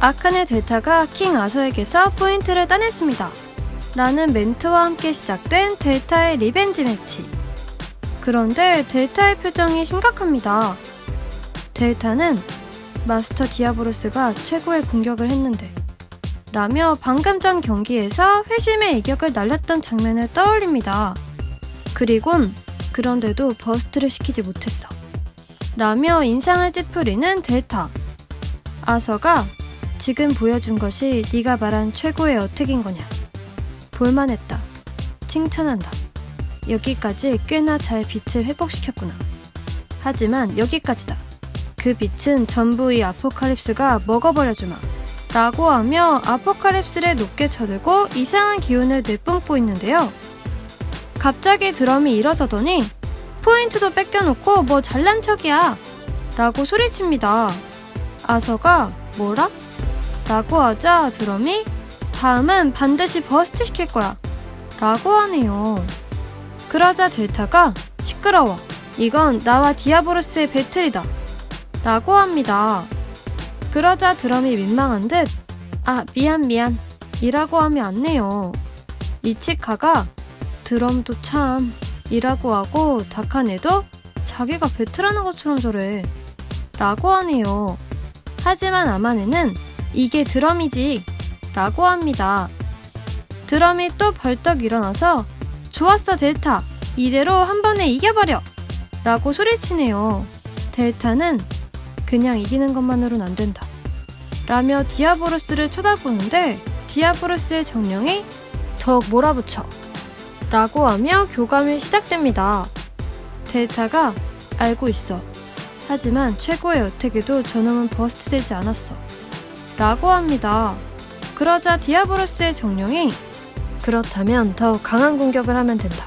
아칸의 델타가 킹 아서에게서 포인트를 따냈습니다. 라는 멘트와 함께 시작된 델타의 리벤지 매치. 그런데 델타의 표정이 심각합니다. 델타는 마스터 디아보로스가 최고의 공격을 했는데 라며 방금 전 경기에서 회심의 일격을 날렸던 장면을 떠올립니다. 그리곤 그런데도 버스트를 시키지 못했어 라며 인상을 찌푸리는 델타. 아서가 지금 보여준 것이 네가 말한 최고의 어택인 거냐. 볼만했다. 칭찬한다. 여기까지 꽤나 잘 빛을 회복시켰구나. 하지만 여기까지다. 그 빛은 전부 이 아포칼립스가 먹어버려주마 라고 하며 아포칼립스를 높게 쳐들고 이상한 기운을 내뿜고 있는데요. 갑자기 드럼이 일어서더니 포인트도 뺏겨놓고 뭐 잘난 척이야 라고 소리칩니다. 아서가 뭐라? 라고 하자 드럼이 다음은 반드시 버스트 시킬 거야 라고 하네요. 그러자 델타가 시끄러워. 이건 나와 디아보로스의 배틀이다 라고 합니다. 그러자 드럼이 민망한 듯 미안 이라고 하며 안내요. 이치카가 드럼도 참 이라고 하고 다카네도 자기가 배틀하는 것처럼 저래 라고 하네요. 하지만 아마네는 이게 드럼이지 라고 합니다. 드럼이 또 벌떡 일어나서 좋았어 델타, 이대로 한 번에 이겨버려 라고 소리치네요. 델타는 그냥 이기는 것만으론 안 된다 라며 디아보로스를 쳐다보는데 디아보로스의 정령이 더욱 몰아붙여 라고 하며 교감이 시작됩니다. 델타가 알고 있어. 하지만 최고의 어택에도 저놈은 버스트 되지 않았어 라고 합니다. 그러자 디아보로스의 정령이 그렇다면 더욱 강한 공격을 하면 된다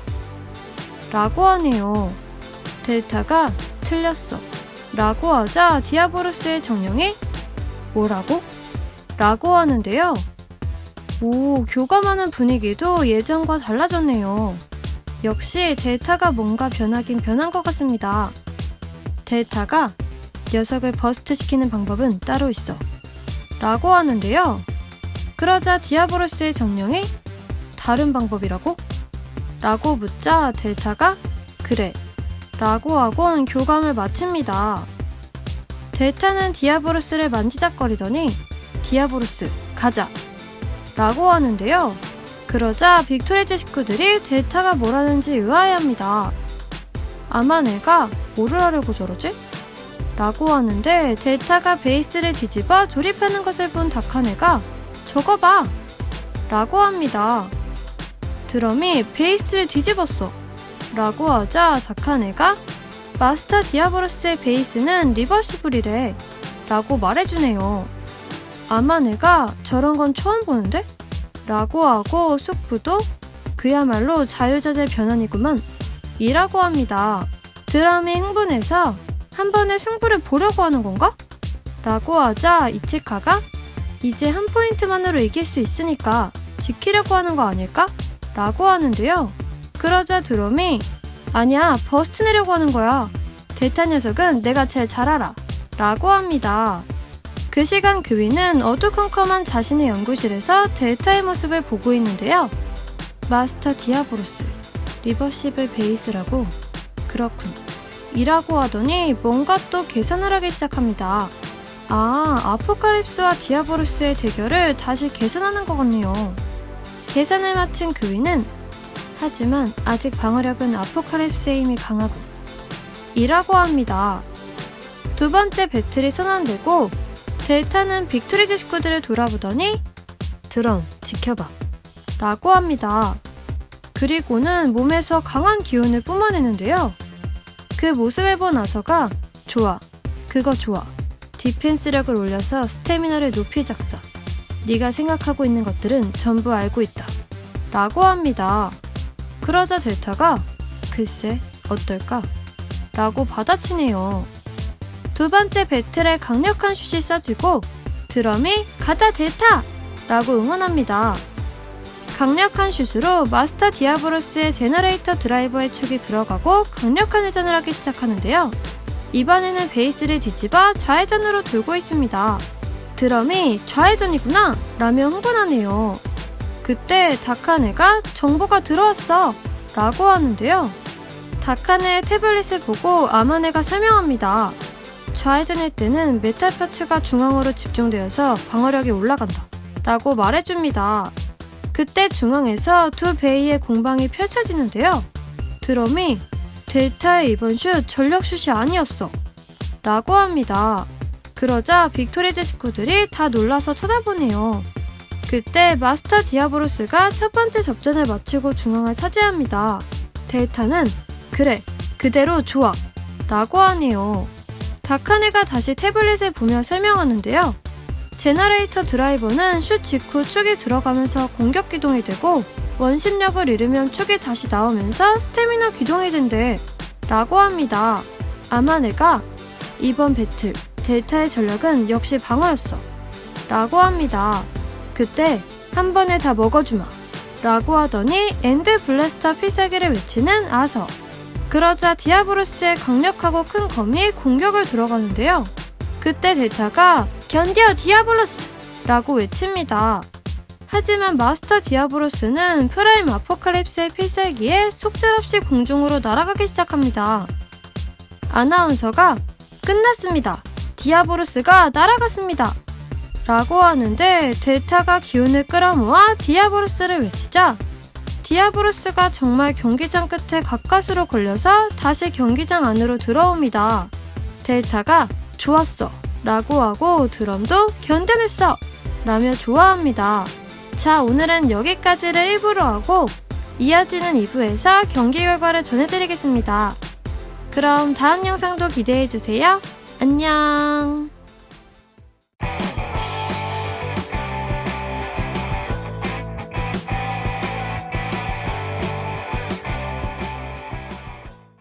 라고 하네요. 델타가 틀렸어 라고 하자 디아보로스의 정령이 뭐라고? 라고 하는데요. 오, 교감하는 분위기도 예전과 달라졌네요. 역시 델타가 뭔가 변하긴 변한 것 같습니다. 델타가 녀석을 버스트 시키는 방법은 따로 있어 라고 하는데요. 그러자 디아보로스의 정령이 다른 방법이라고? 라고 묻자 델타가 그래 라고 하곤 교감을 마칩니다. 델타는 디아보로스를 만지작거리더니 디아보로스 가자 라고 하는데요. 그러자 빅토리즈 식구들이 델타가 뭘 하는지 의아해합니다. 아마네가 뭐를 하려고 저러지? 라고 하는데 델타가 베이스를 뒤집어 조립하는 것을 본 다카네가 저거 봐! 라고 합니다. 드럼이 베이스를 뒤집었어 라고 하자 다카네가 마스터 디아보로스의 베이스는 리버시블이래 라고 말해주네요. 아마네가 저런 건 처음 보는데? 라고 하고 숙부도 그야말로 자유자재 변환이구만 이라고 합니다. 드럼이 흥분해서 한 번에 승부를 보려고 하는 건가? 라고 하자 이치카가 이제 한 포인트만으로 이길 수 있으니까 지키려고 하는 거 아닐까? 라고 하는데요. 그러자 드럼이 아니야, 버스트 내려고 하는 거야. 델타 녀석은 내가 제일 잘 알아 라고 합니다. 그 시간 그위는 어두컴컴한 자신의 연구실에서 델타의 모습을 보고 있는데요. 마스터 디아보로스, 리버시블 베이스라고? 그렇군 이라고 하더니 뭔가 또 계산을 하기 시작합니다. 아포칼립스와 디아보로스의 대결을 다시 계산하는 것 같네요. 계산을 마친 그위는 하지만 아직 방어력은 아포칼립스의 힘이 강하고 이라고 합니다. 두 번째 배틀이 선언되고 델타는 빅토리즈 식구들을 돌아보더니 드럼 지켜봐 라고 합니다. 그리고는 몸에서 강한 기운을 뿜어내는데요. 그 모습을 본 아서가 좋아, 그거 좋아. 디펜스력을 올려서 스태미나를 높이 잡자. 네가 생각하고 있는 것들은 전부 알고 있다 라고 합니다. 그러자 델타가 글쎄 어떨까? 라고 받아치네요. 두 번째 배틀에 강력한 슛이 쏴지고 드럼이 가자 델타! 라고 응원합니다. 강력한 슛으로 마스터 디아보로스의 제너레이터 드라이버의 축이 들어가고 강력한 회전을 하기 시작하는데요. 이번에는 베이스를 뒤집어 좌회전으로 돌고 있습니다. 드럼이 좌회전이구나 라며 흥분하네요. 그때 다카네가 정보가 들어왔어 라고 하는데요. 다카네의 태블릿을 보고 아마네가 설명합니다. 좌회전일 때는 메탈 파츠가 중앙으로 집중되어서 방어력이 올라간다 라고 말해줍니다. 그때 중앙에서 두 베이의 공방이 펼쳐지는데요. 드럼이 델타의 이번 슛 전력슛이 아니었어 라고 합니다. 그러자 빅토리즈 식구들이 다 놀라서 쳐다보네요. 그때 마스터 디아보로스가 첫 번째 접전을 마치고 중앙을 차지합니다. 델타는 그래, 그대로 좋아 라고 하네요. 다카네가 다시 태블릿을 보며 설명하는데요. 제너레이터 드라이버는 슛 직후 축이 들어가면서 공격 기동이 되고 원심력을 잃으면 축이 다시 나오면서 스태미너 기동이 된대 라고 합니다. 아마네가 이번 배틀 델타의 전략은 역시 방어였어 라고 합니다. 그때 한 번에 다 먹어주마 라고 하더니 엔드 블래스터 필살기를 외치는 아서. 그러자 디아보로스의 강력하고 큰 검이 공격을 들어가는데요. 그때 델타가 견뎌 디아보로스 라고 외칩니다. 하지만 마스터 디아보로스는 프라임 아포칼립스의 필살기에 속절없이 공중으로 날아가기 시작합니다. 아나운서가 끝났습니다. 디아보로스가 날아갔습니다. 라고 하는데 델타가 기운을 끌어모아 디아보로스를 외치자 디아보로스가 정말 경기장 끝에 가까스로 걸려서 다시 경기장 안으로 들어옵니다. 델타가 좋았어 라고 하고 드럼도 견뎌냈어 라며 좋아합니다. 자, 오늘은 여기까지를 1부로 하고 이어지는 2부에서 경기 결과를 전해드리겠습니다. 그럼 다음 영상도 기대해주세요. 안녕.